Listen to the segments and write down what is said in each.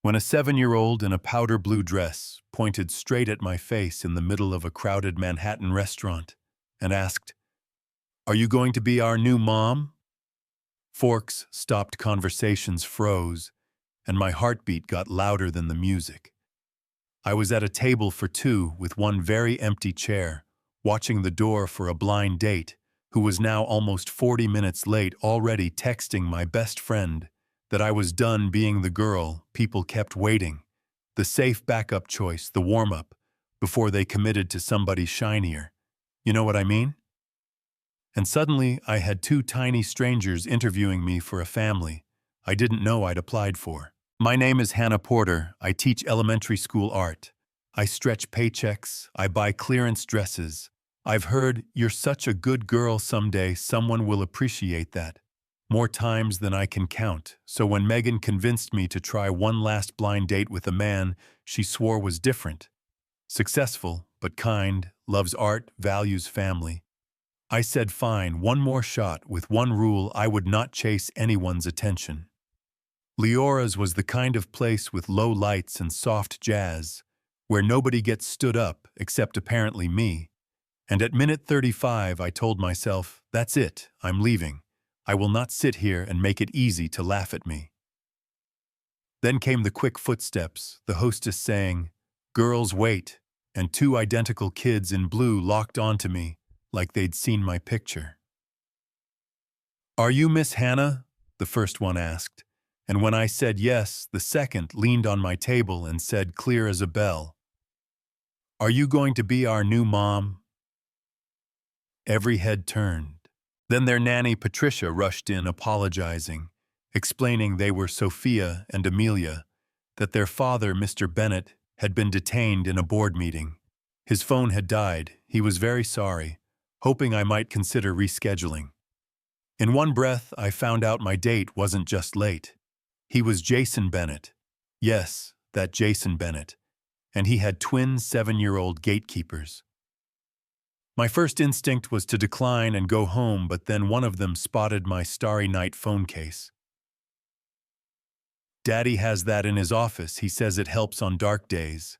when a 7-year-old in a powder blue dress pointed straight at my face in the middle of a crowded Manhattan restaurant and asked, "Are you going to be our new mom?" Forks stopped, conversations froze, and my heartbeat got louder than the music. I was at a table for two with one very empty chair, watching the door for a blind date who was now almost 40 minutes late, already texting my best friend that I was done being the girl people kept waiting, the safe backup choice, the warm-up, before they committed to somebody shinier. You know what I mean? And suddenly I had two tiny strangers interviewing me for a family I didn't know I'd applied for. My name is Hannah Porter. I teach elementary school art. I stretch paychecks. I buy clearance dresses. I've heard you're such a good girl, someday someone will appreciate that. More times than I can count. So when Megan convinced me to try one last blind date with a man she swore was different, successful but kind, loves art, values family, I said fine, one more shot with one rule: I would not chase anyone's attention. Leora's was the kind of place with low lights and soft jazz, where nobody gets stood up except apparently me. And at minute 35 I told myself, that's it, I'm leaving. I will not sit here and make it easy to laugh at me. Then came the quick footsteps, the hostess saying, "Girls, wait," and two identical kids in blue locked onto me like they'd seen my picture. "Are you Miss Hannah?" the first one asked, and when I said yes, the second leaned on my table and said clear as a bell, "Are you going to be our new mom?" Every head turned. Then their nanny Patricia rushed in apologizing, explaining they were Sophia and Amelia, that their father, Mr. Bennett, had been detained in a board meeting. His phone had died. He was very sorry, hoping I might consider rescheduling. In one breath, I found out my date wasn't just late. He was Jason Bennett. Yes, that Jason Bennett. And he had twin 7-year-old gatekeepers. My first instinct was to decline and go home, but then one of them spotted my Starry Night phone case. "Daddy has that in his office. He says it helps on dark days."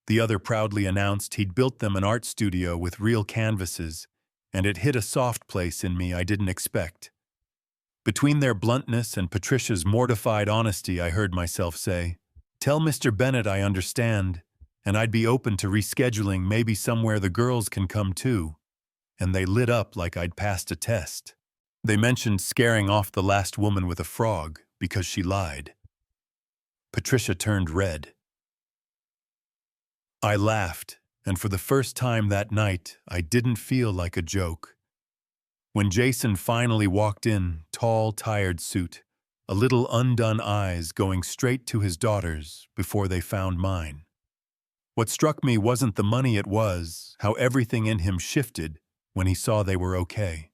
The other proudly announced he'd built them an art studio with real canvases, and it hit a soft place in me I didn't expect. Between their bluntness and Patricia's mortified honesty, I heard myself say, "Tell Mr. Bennett I understand, and I'd be open to rescheduling, maybe somewhere the girls can come too." And they lit up like I'd passed a test. They mentioned scaring off the last woman with a frog because she lied. Patricia turned red. I laughed, and for the first time that night, I didn't feel like a joke. When Jason finally walked in, tall, tired suit, a little undone eyes going straight to his daughters before they found mine. What struck me wasn't the money, it was how everything in him shifted when he saw they were okay.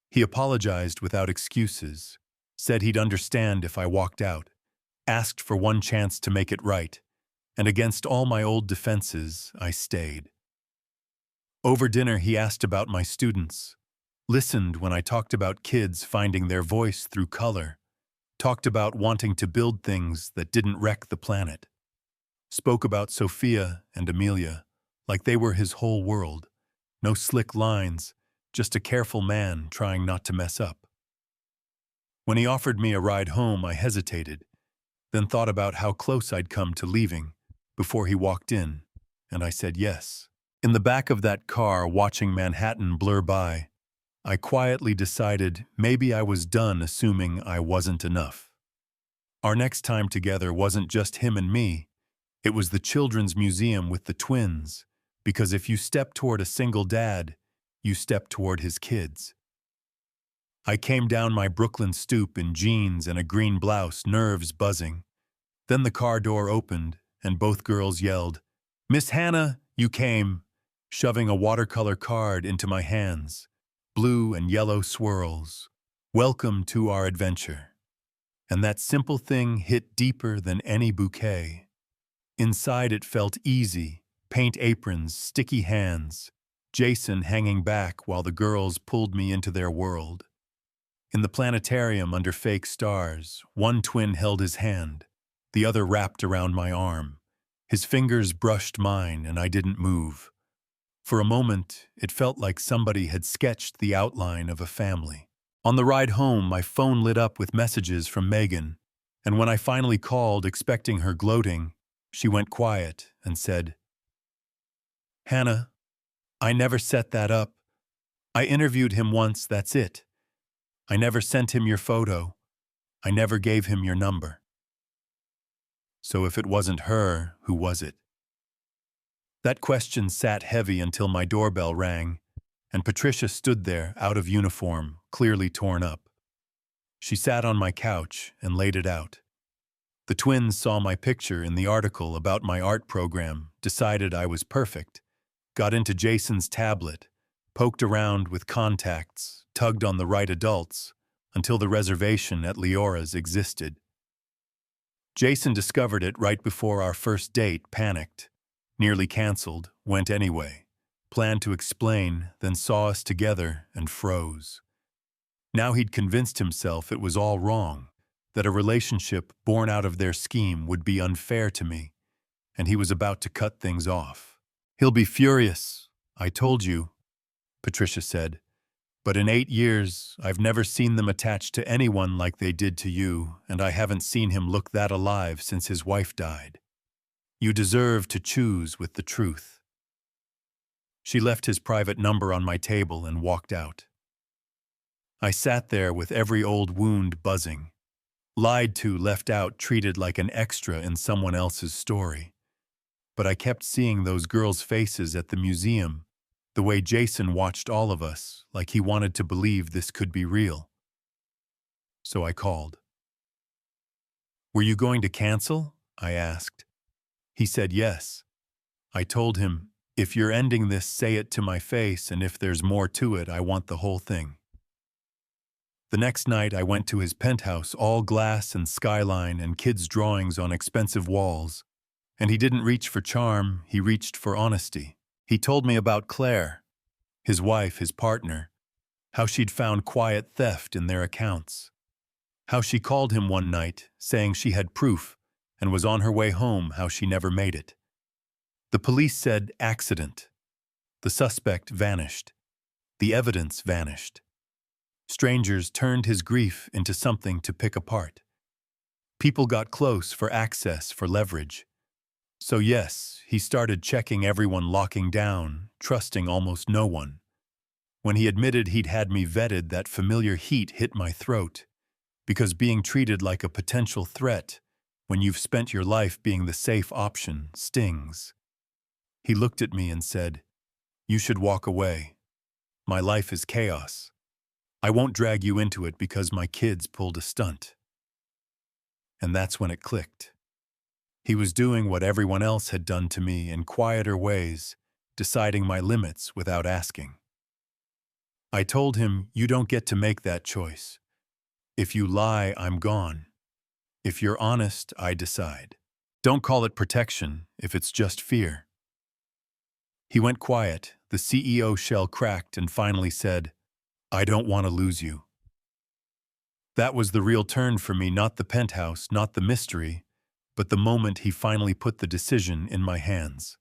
He apologized without excuses, said he'd understand if I walked out, asked for one chance to make it right, and against all my old defenses, I stayed. Over dinner, he asked about my students, listened when I talked about kids finding their voice through color, talked about wanting to build things that didn't wreck the planet. Spoke about Sophia and Amelia like they were his whole world. No slick lines, just a careful man trying not to mess up. When he offered me a ride home, I hesitated, then thought about how close I'd come to leaving before he walked in, and I said yes. In the back of that car, watching Manhattan blur by, I quietly decided maybe I was done assuming I wasn't enough. Our next time together wasn't just him and me. It was the children's museum with the twins, because if you step toward a single dad, you step toward his kids. I came down my Brooklyn stoop in jeans and a green blouse, nerves buzzing. Then the car door opened, and both girls yelled, "Miss Hannah, you came," shoving a watercolor card into my hands, blue and yellow swirls. "Welcome to our adventure." And that simple thing hit deeper than any bouquet. Inside it felt easy, paint aprons, sticky hands, Jason hanging back while the girls pulled me into their world. In the planetarium under fake stars, one twin held his hand, the other wrapped around my arm. His fingers brushed mine and I didn't move. For a moment, it felt like somebody had sketched the outline of a family. On the ride home, my phone lit up with messages from Megan, and when I finally called expecting her gloating, she went quiet and said, "Hannah, I never set that up. I interviewed him once, that's it. I never sent him your photo. I never gave him your number." So if it wasn't her, who was it? That question sat heavy until my doorbell rang, and Patricia stood there, out of uniform, clearly torn up. She sat on my couch and laid it out. The twins saw my picture in the article about my art program, decided I was perfect, got into Jason's tablet, poked around with contacts, tugged on the right adults, until the reservation at Leora's existed. Jason discovered it right before our first date, panicked, nearly canceled, went anyway, planned to explain, then saw us together and froze. Now he'd convinced himself it was all wrong, that a relationship born out of their scheme would be unfair to me, and he was about to cut things off. "He'll be furious, I told you," Patricia said. "But in 8 years, I've never seen them attached to anyone like they did to you, and I haven't seen him look that alive since his wife died. You deserve to choose with the truth." She left his private number on my table and walked out. I sat there with every old wound buzzing. Lied to, left out, treated like an extra in someone else's story. But I kept seeing those girls' faces at the museum, the way Jason watched all of us, like he wanted to believe this could be real. So I called. "Were you going to cancel?" I asked. He said yes. I told him, "If you're ending this, say it to my face, and if there's more to it, I want the whole thing." The next night I went to his penthouse, all glass and skyline and kids' drawings on expensive walls. And he didn't reach for charm, he reached for honesty. He told me about Claire, his wife, his partner, how she'd found quiet theft in their accounts, how she called him one night, saying she had proof, and was on her way home, how she never made it. The police said accident. The suspect vanished. The evidence vanished. Strangers turned his grief into something to pick apart. People got close for access, for leverage. So yes, he started checking everyone, locking down, trusting almost no one. When he admitted he'd had me vetted, that familiar heat hit my throat, because being treated like a potential threat, when you've spent your life being the safe option, stings. He looked at me and said, "You should walk away. My life is chaos. I won't drag you into it because my kids pulled a stunt." And that's when it clicked. He was doing what everyone else had done to me in quieter ways, deciding my limits without asking. I told him, "You don't get to make that choice. If you lie, I'm gone. If you're honest, I decide. Don't call it protection if it's just fear." He went quiet, the CEO shell cracked, and finally said, "I don't want to lose you." That was the real turn for me, not the penthouse, not the mystery, but the moment he finally put the decision in my hands.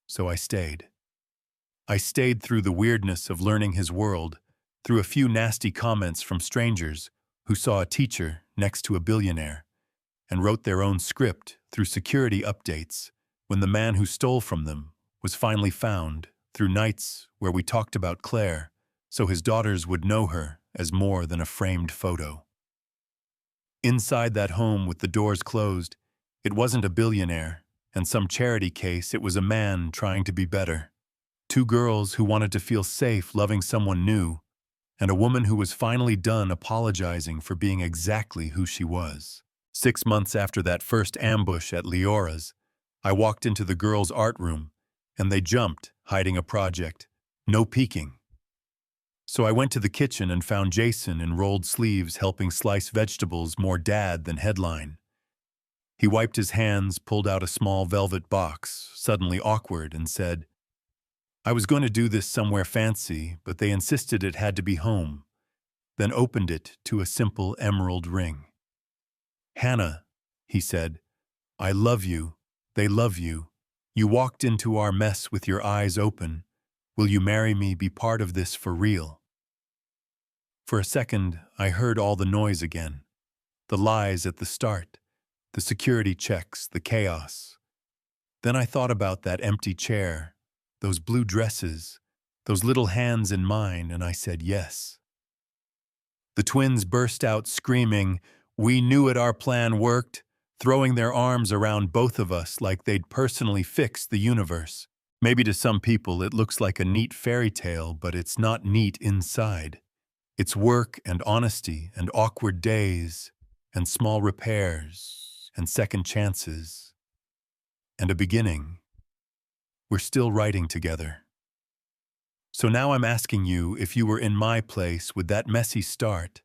So I stayed. I stayed through the weirdness of learning his world, through a few nasty comments from strangers who saw a teacher next to a billionaire, and wrote their own script, through security updates when the man who stole from them was finally found, through nights where we talked about Claire, so his daughters would know her as more than a framed photo. Inside that home with the doors closed, it wasn't a billionaire and some charity case, it was a man trying to be better. 2 girls who wanted to feel safe loving someone new, and a woman who was finally done apologizing for being exactly who she was. 6 months after that first ambush at Leora's, I walked into the girls' art room, and they jumped, hiding a project. No peeking. So I went to the kitchen and found Jason in rolled sleeves helping slice vegetables, more dad than headline. He wiped his hands, pulled out a small velvet box, suddenly awkward, and said, "I was going to do this somewhere fancy, but they insisted it had to be home," then opened it to a simple emerald ring. "Hannah," he said. I love you. They love you. You walked into our mess with your eyes open. Will you marry me, be part of this for real? For a second, I heard all the noise again. The lies at the start, the security checks, the chaos. Then I thought about that empty chair, those blue dresses, those little hands in mine, and I said yes. The twins burst out screaming, "We knew it, our plan worked," throwing their arms around both of us like they'd personally fixed the universe. Maybe to some people it looks like a neat fairy tale, but it's not neat inside. It's work and honesty and awkward days and small repairs and second chances and a beginning. We're still writing together. So now I'm asking you, if you were in my place, would that messy start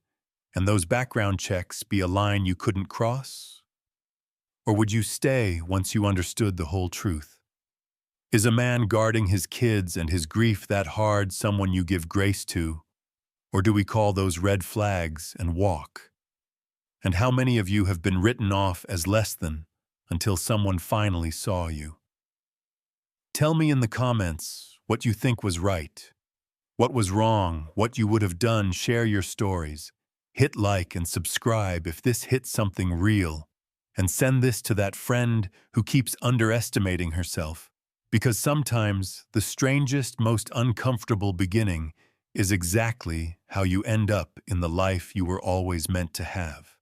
and those background checks be a line you couldn't cross? Or would you stay once you understood the whole truth? Is a man guarding his kids and his grief that hard someone you give grace to? Or do we call those red flags and walk? And how many of you have been written off as less than until someone finally saw you? Tell me in the comments what you think was right, what was wrong, what you would have done. Share your stories. Hit like and subscribe if this hit something real. And send this to that friend who keeps underestimating herself. Because sometimes the strangest, most uncomfortable beginning is exactly how you end up in the life you were always meant to have.